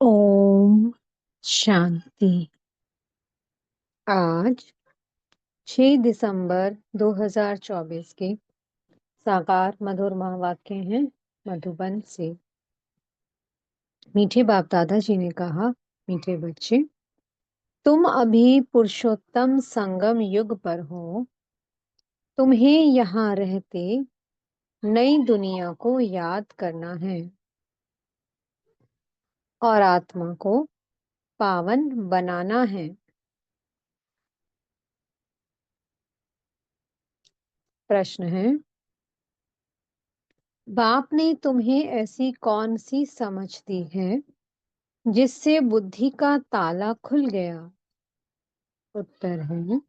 ओम शांति। आज 6 दिसंबर 2024 के साकार मधुर महावाक्य हैं मधुबन से। मीठे बाप दादाजी ने कहा, मीठे बच्चे, तुम अभी पुरुषोत्तम संगम युग पर हो। तुम्हें यहाँ रहते नई दुनिया को याद करना है और आत्मा को पावन बनाना है। प्रश्न है, बाप ने तुम्हें ऐसी कौन सी समझ दी है जिससे बुद्धि का ताला खुल गया? उत्तर है,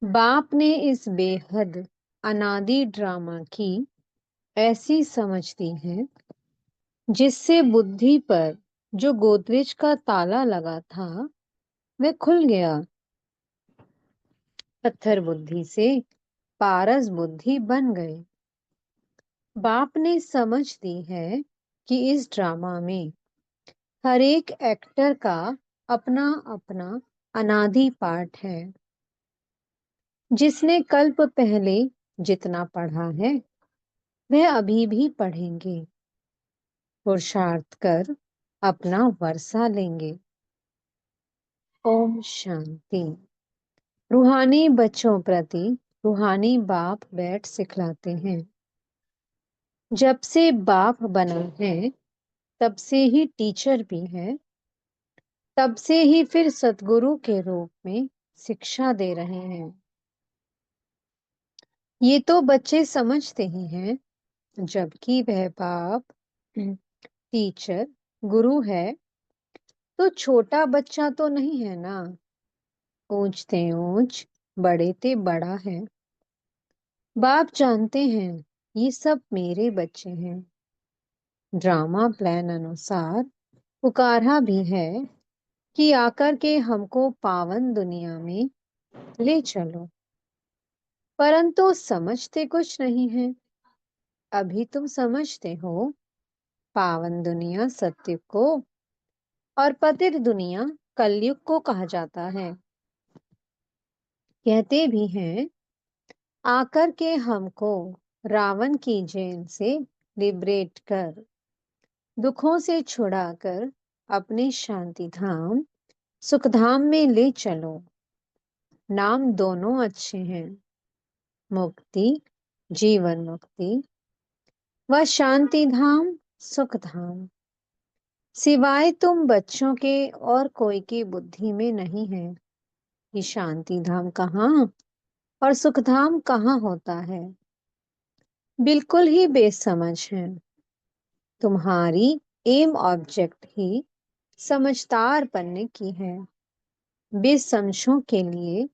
बाप ने इस बेहद अनादि ड्रामा की ऐसी समझ दी है जिससे बुद्धि पर जो गोदरेज का ताला लगा था वह खुल गया। पत्थर बुद्धि से पारस बुद्धि बन गए। बाप ने समझ दी है कि इस ड्रामा में हर एक एक्टर का अपना अपना अनादि पार्ट है। जिसने कल्प पहले जितना पढ़ा है वह अभी भी पढ़ेंगे। पुरुषार्थ कर अपना वर्षा लेंगे। ओम शांति। रूहानी बच्चों प्रति रूहानी बाप बैठ सिखलाते हैं। जब से बाप बना है तब से ही टीचर भी है, तब से ही फिर सतगुरु के रूप में शिक्षा दे रहे हैं। ये तो बच्चे समझते ही हैं, जबकि वह बाप टीचर गुरु है तो छोटा बच्चा तो नहीं है ना। ऊंच ते ऊंच, बड़े ते बड़ा है। बाप जानते हैं ये सब मेरे बच्चे हैं। ड्रामा प्लान अनुसार पुकारा भी है कि आकर के हमको पावन दुनिया में ले चलो, परंतु समझते कुछ नहीं है। अभी तुम समझते हो पावन दुनिया सत्य को और पतित दुनिया कलयुग को कहा जाता है। कहते भी हैं, आकर के हमको रावण की जेल से लिबरेट कर, दुखों से छुड़ाकर अपने शांति धाम सुखधाम में ले चलो। नाम दोनों अच्छे हैं, मुक्ति जीवन मुक्ति व शांति धाम सुख धाम। सिवाय तुम बच्चों के और कोई की बुद्धि में नहीं है कि शांति धाम कहाँ और सुख धाम कहाँ होता है। बिल्कुल ही बेसमझ है। तुम्हारी एम ऑब्जेक्ट ही समझदार बनने की है। बेसमझों के लिए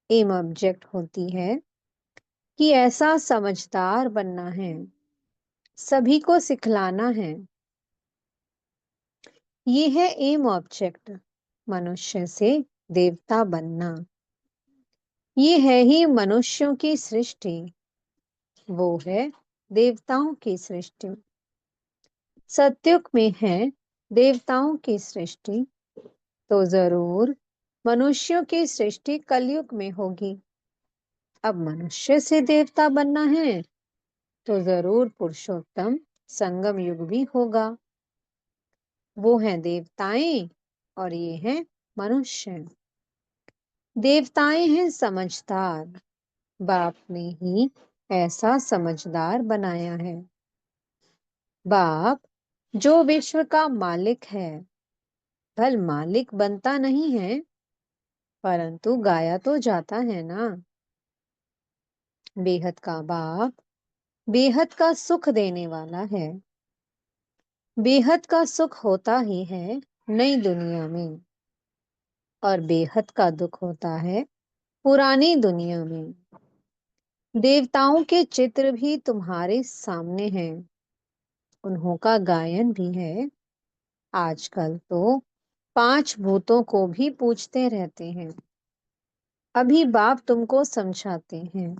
एम ऑब्जेक्ट होती है कि ऐसा समझदार बनना है, सभी को सिखलाना है। ये है एम ऑब्जेक्ट, मनुष्य से देवता बनना। ये है ही मनुष्यों की सृष्टि, वो है देवताओं की सृष्टि। सत्युग में है देवताओं की सृष्टि, तो जरूर मनुष्यों की सृष्टि कलयुग में होगी। अब मनुष्य से देवता बनना है तो जरूर पुरुषोत्तम संगम युग भी होगा। वो हैं देवताएं और ये हैं मनुष्य। देवताएं हैं समझदार, बाप ने ही ऐसा समझदार बनाया है। बाप जो विश्व का मालिक है, भल मालिक बनता नहीं है, परंतु गाया तो जाता है ना। बेहद का बाप बेहद का सुख देने वाला है। बेहद का सुख होता ही है नई दुनिया में, और बेहद का दुख होता है पुरानी दुनिया में। देवताओं के चित्र भी तुम्हारे सामने हैं, उन्हों का गायन भी है। आजकल तो 5 भूतों को भी पूछते रहते हैं। अभी बाप तुमको समझाते हैं।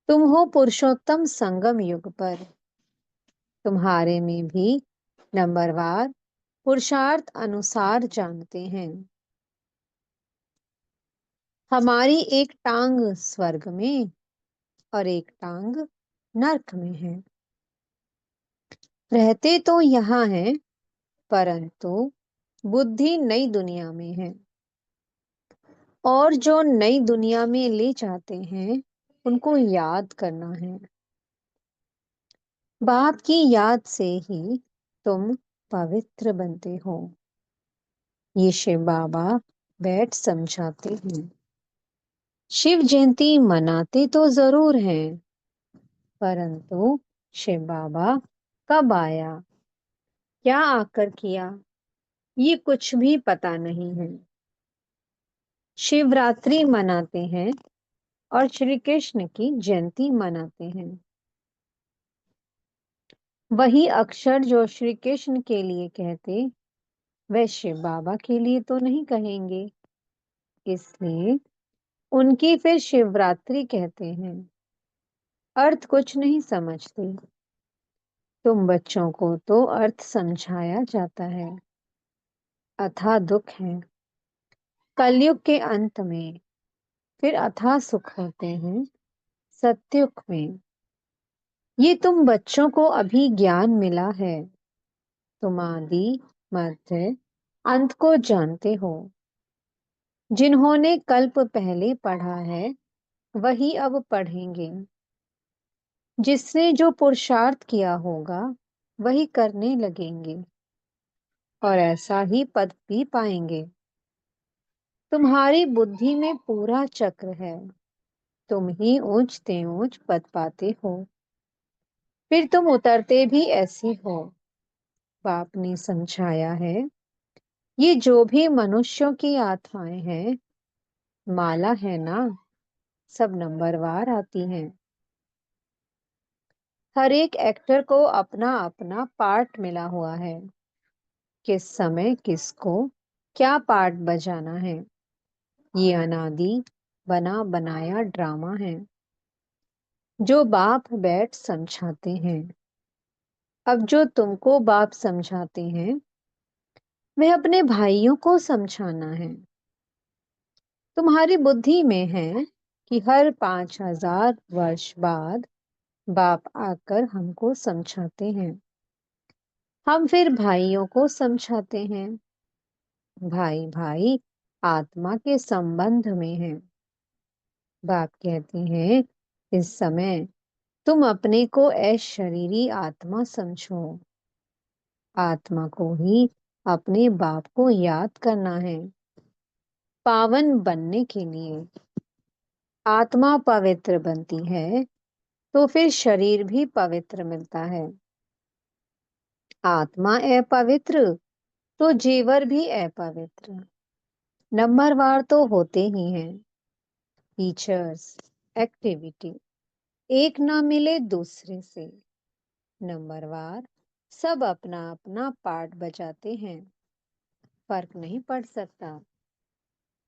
तुम हो पुरुषोत्तम संगम युग पर। तुम्हारे में भी नंबरवार पुरुषार्थ अनुसार जानते हैं। हमारी एक टांग स्वर्ग में और एक टांग नर्क में है। रहते तो यहाँ हैं, परंतु बुद्धि नई दुनिया में है। और जो नई दुनिया में ले जाते हैं, उनको याद करना है। बाप की याद से ही तुम पवित्र बनते हो। ये शिव बाबा बैठ समझाते हैं। शिव जयंती मनाते तो जरूर हैं, परंतु शिव बाबा कब आया, क्या आकर किया, ये कुछ भी पता नहीं है। शिवरात्रि मनाते हैं और श्री कृष्ण की जयंती मनाते हैं। वही अक्षर जो श्री कृष्ण के लिए कहते, वह शिव बाबा के लिए तो नहीं कहेंगे, इसलिए उनकी फिर शिवरात्रि कहते हैं। अर्थ कुछ नहीं समझते। तुम बच्चों को तो अर्थ समझाया जाता है। अथाह दुख है। कलयुग के अंत में फिर अथाह सुख होते हैं सत्युग में। ये तुम बच्चों को अभी ज्ञान मिला है। तुम आदि मध्य अंत को जानते हो। जिन्होंने कल्प पहले पढ़ा है, वही अब पढ़ेंगे। जिसने जो पुरुषार्थ किया होगा, वही करने लगेंगे और ऐसा ही पद भी पाएंगे। तुम्हारी बुद्धि में पूरा चक्र है। तुम ही ऊंचते ऊंच पद पाते हो, फिर तुम उतरते भी ऐसे हो। बाप ने समझाया है, ये जो भी मनुष्यों की आत्माएं हैं, माला है ना, सब नंबरवार आती हैं। हर एक एक्टर को अपना अपना पार्ट मिला हुआ है। किस समय किसको क्या पार्ट बजाना है, ये अनादि बना बनाया ड्रामा है जो बाप बैठ समझाते हैं। अब जो तुमको बाप समझाते हैं, वह अपने भाइयों को समझाना है। तुम्हारी बुद्धि में है कि हर 5,000 वर्ष बाद बाप आकर हमको समझाते हैं। हम फिर भाइयों को समझाते हैं। भाई भाई आत्मा के संबंध में है। बाप कहते हैं, इस समय तुम अपने को शरीरी आत्मा समझो। आत्मा को ही अपने बाप को याद करना है पावन बनने के लिए। आत्मा पवित्र बनती है तो फिर शरीर भी पवित्र मिलता है। आत्मा अपवित्र तो जेवर भी अपवित्र। नंबरवार तो होते ही हैं। टीचर्स, एक्टिविटी एक ना मिले दूसरे से। नंबरवार सब अपना अपना पार्ट बजाते हैं, फर्क नहीं पड़ सकता।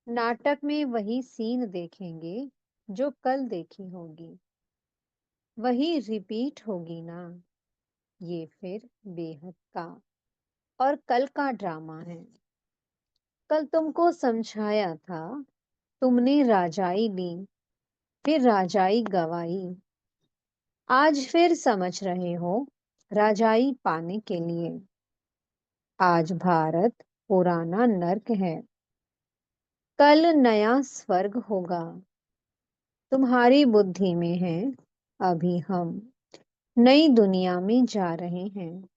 नाटक में वही सीन देखेंगे जो कल देखी होगी, वही रिपीट होगी ना। ये फिर बेहद का और कल का ड्रामा है। कल तुमको समझाया था, तुमने राजाई ली, फिर राजाई गवाई। आज फिर समझ रहे हो, राजाई पाने के लिए। आज भारत पुराना नर्क है, कल नया स्वर्ग होगा। तुम्हारी बुद्धि में है, अभी हम नई दुनिया में जा रहे हैं।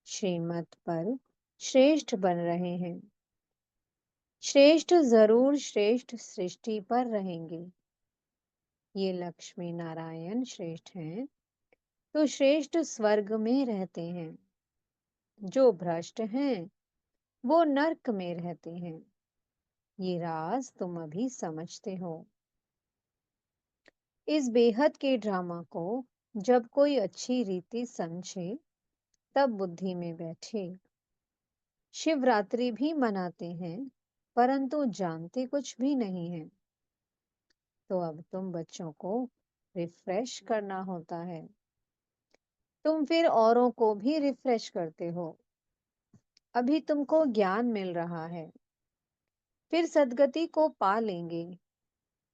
श्रीमत पर श्रेष्ठ बन रहे हैं। श्रेष्ठ जरूर श्रेष्ठ सृष्टि पर रहेंगे। ये लक्ष्मी नारायण श्रेष्ठ हैं, तो श्रेष्ठ स्वर्ग में रहते हैं। जो भ्रष्ट हैं, वो नर्क में रहते हैं। ये राज तुम अभी समझते हो। इस बेहद के ड्रामा को जब कोई अच्छी रीति समझे, तब बुद्धि में बैठे। शिवरात्रि भी मनाते हैं, परंतु जानते कुछ भी नहीं है। तो अब तुम बच्चों को रिफ्रेश करना होता है। तुम फिर औरों को भी रिफ्रेश करते हो। अभी तुमको ज्ञान मिल रहा है, फिर सद्गति को पा लेंगे।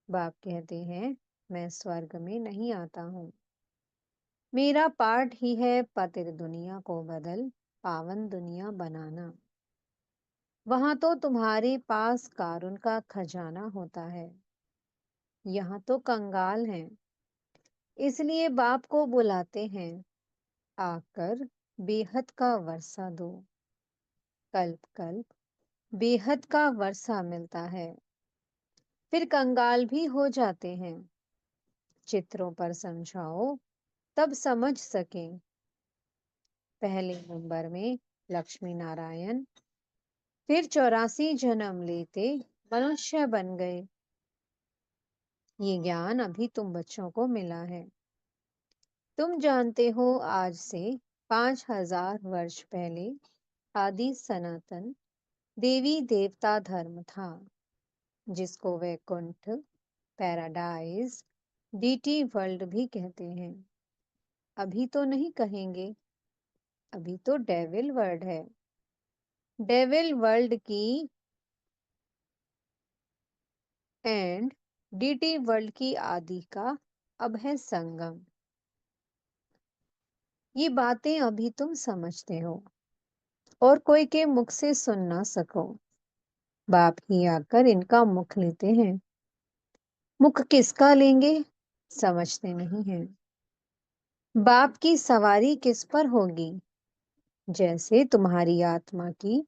बाप कहते हैं, मैं स्वर्ग में नहीं आता हूँ। मेरा पाठ ही है पतित दुनिया को बदल पावन दुनिया बनाना। वहां तो तुम्हारे पास कारुण का खजाना होता है, यहाँ तो कंगाल हैं। इसलिए बाप को बुलाते हैं, आकर बेहद का वर्षा दो। कल्प कल्प बेहद का वर्षा मिलता है, फिर कंगाल भी हो जाते हैं। चित्रों पर समझाओ, तब समझ सकें। पहले नंबर में लक्ष्मी नारायण, फिर 84 जन्म लेते मनुष्य बन गए। ये ज्ञान अभी तुम बच्चों को मिला है। तुम जानते हो, आज से 5000 वर्ष पहले आदि सनातन देवी देवता धर्म था, जिसको वैकुंठ, पैराडाइज, डीटी वर्ल्ड भी कहते हैं। अभी तो नहीं कहेंगे, अभी तो डेविल वर्ल्ड है। डेविल वर्ल्ड की एंड डीटी वर्ल्ड की आदि का अब है संगम। ये बातें अभी तुम समझते हो और कोई के मुख से सुन ना सको। बाप ही आकर इनका मुख लेते हैं। मुख किसका लेंगे, समझते नहीं हैं। बाप की सवारी किस पर होगी? जैसे तुम्हारी आत्मा की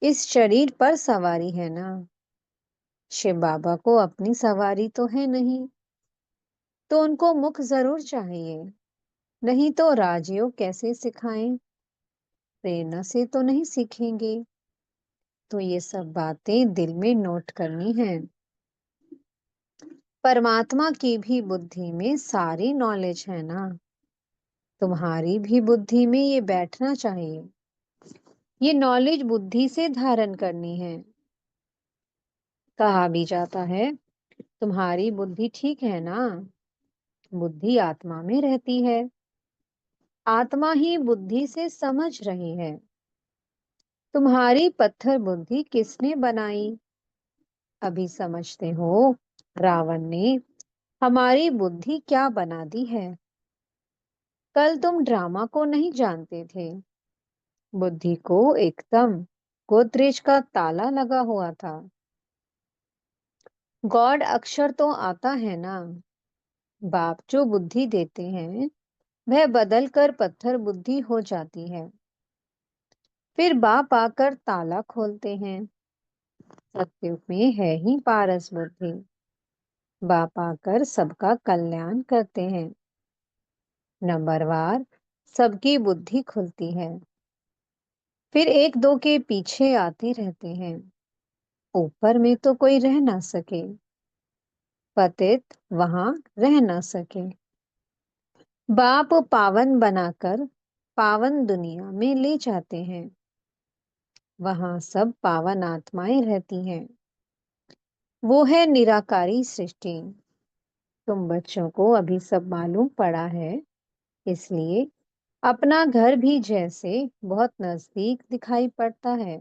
इस शरीर पर सवारी है ना। शिव बाबा को अपनी सवारी तो है नहीं, तो उनको मुख जरूर चाहिए। नहीं तो राजयोग कैसे सिखाएं? प्रेरणा से तो नहीं सीखेंगे। तो ये सब बातें दिल में नोट करनी है। परमात्मा की भी बुद्धि में सारी नॉलेज है ना। तुम्हारी भी बुद्धि में ये बैठना चाहिए। ये नॉलेज बुद्धि से धारण करनी है। कहा भी जाता है, तुम्हारी बुद्धि ठीक है ना। बुद्धि आत्मा में रहती है, आत्मा ही बुद्धि से समझ रही है। तुम्हारी पत्थर बुद्धि किसने बनाई? अभी समझते हो, रावण ने हमारी बुद्धि क्या बना दी है। कल तुम ड्रामा को नहीं जानते थे। बुद्धि को एकदम गोदरेज का ताला लगा हुआ था। गॉड अक्षर तो आता है ना। बाप जो बुद्धि देते हैं, वह बदल कर पत्थर बुद्धि हो जाती है। फिर बाप आकर ताला खोलते हैं। सत्युग में है ही पारस बुद्धि। बाप आकर सबका कल्याण करते हैं। नंबरवार सबकी बुद्धि खुलती है। फिर एक दो के पीछे आते रहते हैं। ऊपर में तो कोई रह ना सके, पतित वहां रह ना सके। बाप पावन बनाकर पावन दुनिया में ले जाते हैं। वहां सब पावन आत्माएं रहती हैं। वो है निराकारी सृष्टि। तुम बच्चों को अभी सब मालूम पड़ा है, इसलिए अपना घर भी जैसे बहुत नजदीक दिखाई पड़ता है।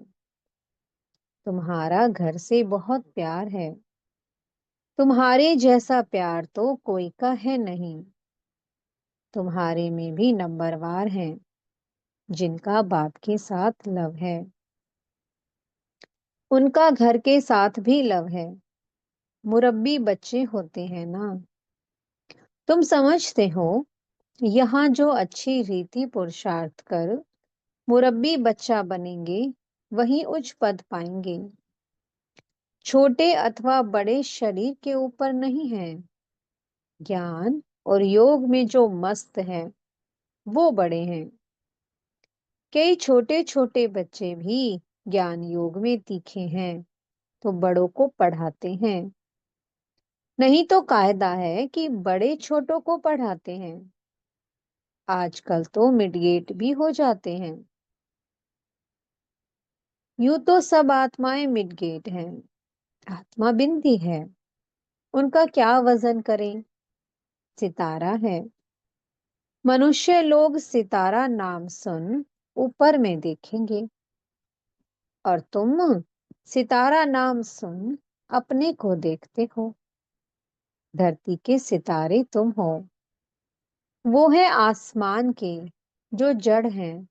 तुम्हारा घर से बहुत प्यार है। तुम्हारे जैसा प्यार तो कोई का है नहीं। तुम्हारे में भी नंबरवार हैं, जिनका बाप के साथ लव है। उनका घर के साथ भी लव है। मुरब्बी बच्चे होते हैं ना। तुम समझते हो, यहाँ जो अच्छी रीति पुरुषार्थ कर मुरब्बी बच्चा बनेंगे, वही उच्च पद पाएंगे। छोटे अथवा बड़े शरीर के ऊपर नहीं है। ज्ञान और योग में जो मस्त है, वो बड़े हैं। कई छोटे छोटे बच्चे भी ज्ञान योग में तीखे हैं, तो बड़ों को पढ़ाते हैं। नहीं तो कायदा है कि बड़े छोटों को पढ़ाते हैं। आजकल तो मिडगेट भी हो जाते हैं। यूं तो सब आत्माएं मिडगेट हैं। आत्मा बिंदी है, उनका क्या वजन करें। सितारा है। मनुष्य लोग सितारा नाम सुन ऊपर में देखेंगे। और तुम सितारा नाम सुन अपने को देखते हो। धरती के सितारे तुम हो, वो है आसमान के जो जड़ हैं,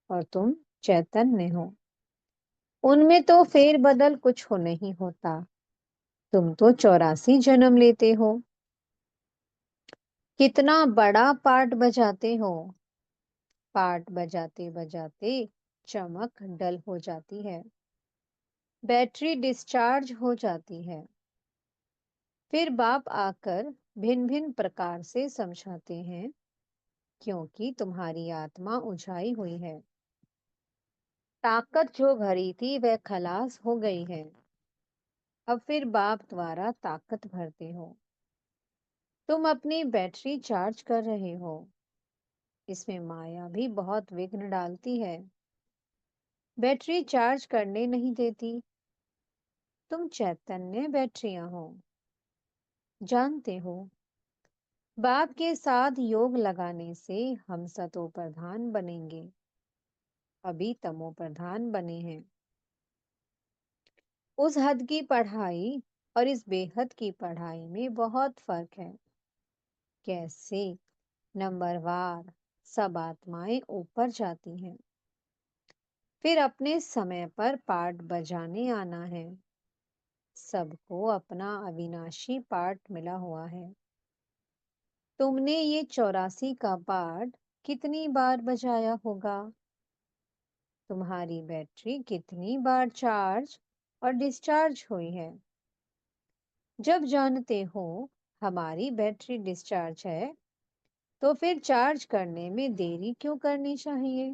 और तुम चैतन्य हो। उनमें तो फेरबदल कुछ हो नहीं होता। तुम तो 84 जन्म लेते हो। कितना बड़ा पार्ट बजाते हो। पार्ट बजाते बजाते चमक डल हो जाती है, बैटरी डिस्चार्ज हो जाती है। फिर बाप आकर भिन्न भिन्न प्रकार से समझाते हैं, क्योंकि तुम्हारी आत्मा उजाई हुई है। ताकत जो भरी थी वह खलास हो गई है। अब फिर बाप द्वारा ताकत भरते हो। तुम अपनी बैटरी चार्ज कर रहे हो। इसमें माया भी बहुत विघ्न डालती है, बैटरी चार्ज करने नहीं देती। तुम चैतन्य बैटरियां हो, जानते हो। बाप के साथ योग लगाने से हम सतो प्रधान बनेंगे, अभी तमो प्रधान बने हैं। उस हद की पढ़ाई और इस बेहद की पढ़ाई में बहुत फर्क है। कैसे नंबरवार सब आत्माएं ऊपर जाती हैं। फिर अपने समय पर पाठ बजाने आना है। सबको अपना अविनाशी पाठ मिला हुआ है। तुमने ये 84 का पाठ कितनी बार बजाया होगा। तुम्हारी बैटरी कितनी बार चार्ज और डिस्चार्ज हुई है। जब जानते हो हमारी बैटरी डिस्चार्ज है, तो फिर चार्ज करने में देरी क्यों करनी चाहिए।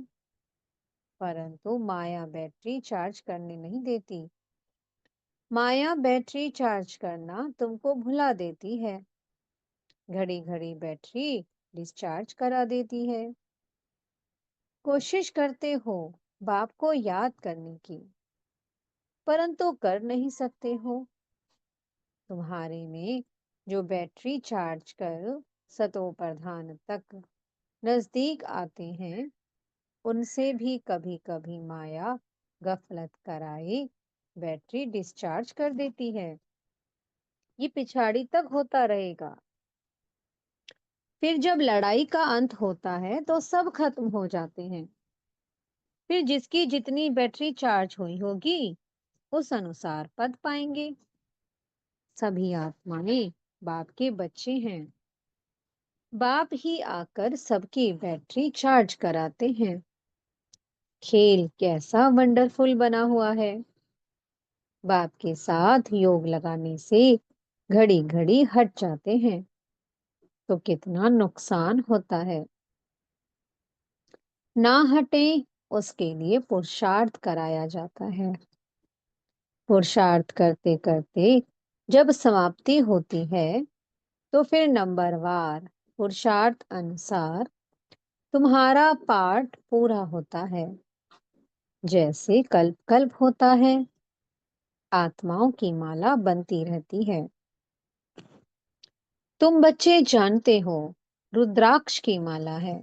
परंतु माया बैटरी चार्ज करने नहीं देती। माया बैटरी चार्ज करना तुमको भुला देती है, घड़ी घड़ी बैटरी डिस्चार्ज करा देती है। कोशिश करते हो बाप को याद करने की, परंतु कर नहीं सकते हो। तुम्हारे में जो बैटरी चार्ज कर सतो प्रधान तक नजदीक आते हैं, उनसे भी कभी कभी माया गफलत कराए बैटरी डिस्चार्ज कर देती है। ये पिछाड़ी तक होता रहेगा। फिर जब लड़ाई का अंत होता है तो सब खत्म हो जाते हैं। फिर जिसकी जितनी बैटरी चार्ज हुई होगी उस अनुसार पद पाएंगे। सभी आत्माएं बाप के बच्चे हैं। बाप ही आकर सबकी बैटरी चार्ज कराते हैं। खेल कैसा वंडरफुल बना हुआ है। बाप के साथ योग लगाने से घड़ी घड़ी हट जाते हैं तो कितना नुकसान होता है। ना हटे उसके लिए पुरुषार्थ कराया जाता है। पुरुषार्थ करते करते जब समाप्ति होती है, तो फिर नंबरवार पुरुषार्थ अनुसार तुम्हारा पाठ पूरा होता है। जैसे कल्प कल्प होता है, आत्माओं की माला बनती रहती है। तुम बच्चे जानते हो रुद्राक्ष की माला है,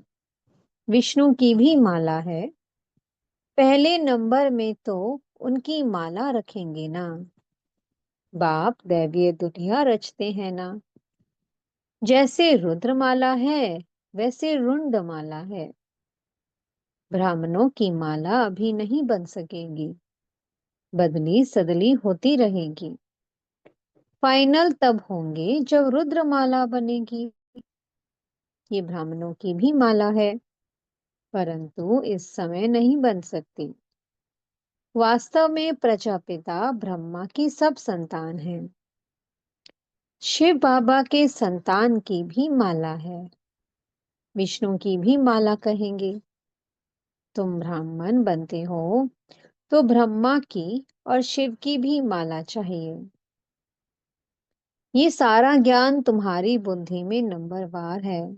विष्णु की भी माला है। पहले नंबर में तो उनकी माला रखेंगे ना। बाप दैवीय दुनिया रचते हैं ना। जैसे रुद्रमाला है वैसे रुंडमाला है। ब्राह्मणों की माला अभी नहीं बन सकेगी, बदली सदली होती रहेगी। फाइनल तब होंगे जब रुद्रमाला बनेगी। ये ब्राह्मणों की भी माला है, परंतु इस समय नहीं बन सकती। वास्तव में प्रजापिता ब्रह्मा की सब संतान है। शिव बाबा के संतान की भी माला है, विष्णु की भी माला कहेंगे। तुम ब्राह्मण बनते हो तो ब्रह्मा की और शिव की भी माला चाहिए। ये सारा ज्ञान तुम्हारी बुद्धि में नंबरवार है।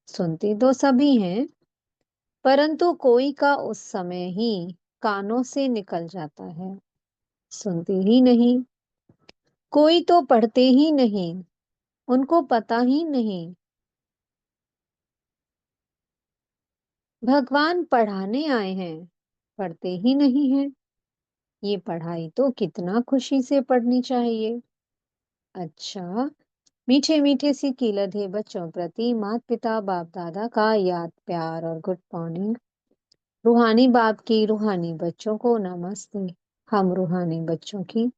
सुनते तो सभी हैं, परंतु कोई का उस समय ही कानों से निकल जाता है। सुनते ही नहीं। कोई तो पढ़ते ही नहीं, उनको पता ही नहीं। भगवान पढ़ाने आए हैं, पढ़ते ही नहीं हैं। ये पढ़ाई तो कितना खुशी से पढ़नी चाहिए। अच्छा, मीठे-मीठे से कीलधे बच्चों प्रति माता-पिता, बाप-दादा का याद, प्यार और गुड मॉर्निंग। रूहानी बाप की रूहानी बच्चों को नमस्ते। हम रूहानी बच्चों की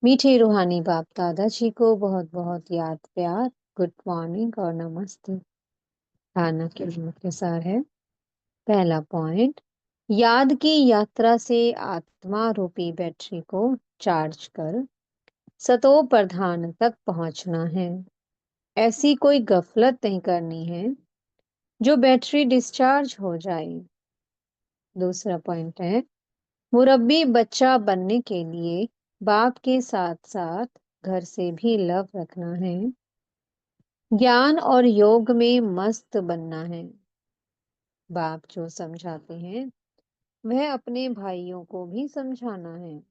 मीठे रूहानी बाप दादाजी को बहुत-बहुत याद, प्यार, गुड मॉर्निंग और नमस्ते। खाना के मुख्य सार है। पहला पॉइंट, याद की यात्रा से आत्मा रूपी बैटरी को चार्ज कर सतो प्रधान तक पहुंचना है। ऐसी कोई गफलत नहीं करनी है जो बैटरी डिस्चार्ज हो जाए। दूसरा पॉइंट है, मुरब्बी बच्चा बनने के लिए बाप के साथ साथ घर से भी लव रखना है। ज्ञान और योग में मस्त बनना है। बाप जो समझाते हैं वह अपने भाइयों को भी समझाना है।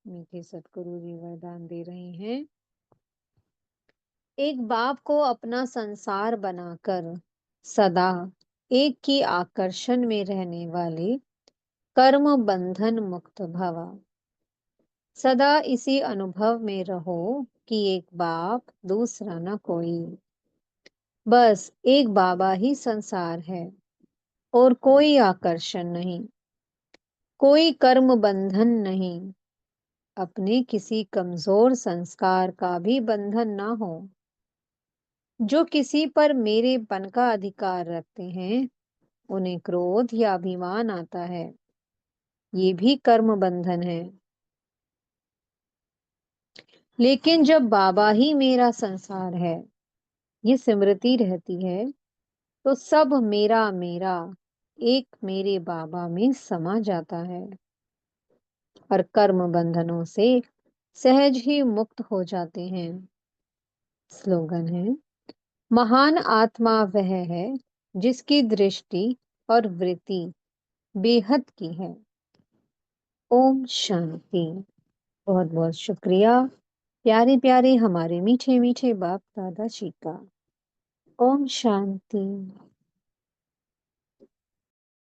मीठे सतगुरु जी वरदान दे रहे हैं। एक बाप को अपना संसार बनाकर सदा एक की आकर्षण में रहने वाले कर्म बंधन मुक्त भवा। सदा इसी अनुभव में रहो कि एक बाप, दूसरा न कोई। बस एक बाबा ही संसार है और कोई आकर्षण नहीं, कोई कर्म बंधन नहीं। अपने किसी कमजोर संस्कार का भी बंधन ना हो। जो किसी पर मेरेपन का अधिकार रखते हैं, उन्हें क्रोध या अभिमान आता है। ये भी कर्म बंधन है। लेकिन जब बाबा ही मेरा संसार है, ये स्मृति रहती है, तो सब मेरा मेरा एक मेरे बाबा में समा जाता है और कर्म बंधनों से सहज ही मुक्त हो जाते हैं। स्लोगन है, महान आत्मा वह है जिसकी दृष्टि और वृत्ति बेहद की है। ओम शांति। बहुत बहुत शुक्रिया प्यारे प्यारे हमारे मीठे मीठे बाप दादा जी का। ओम शांति।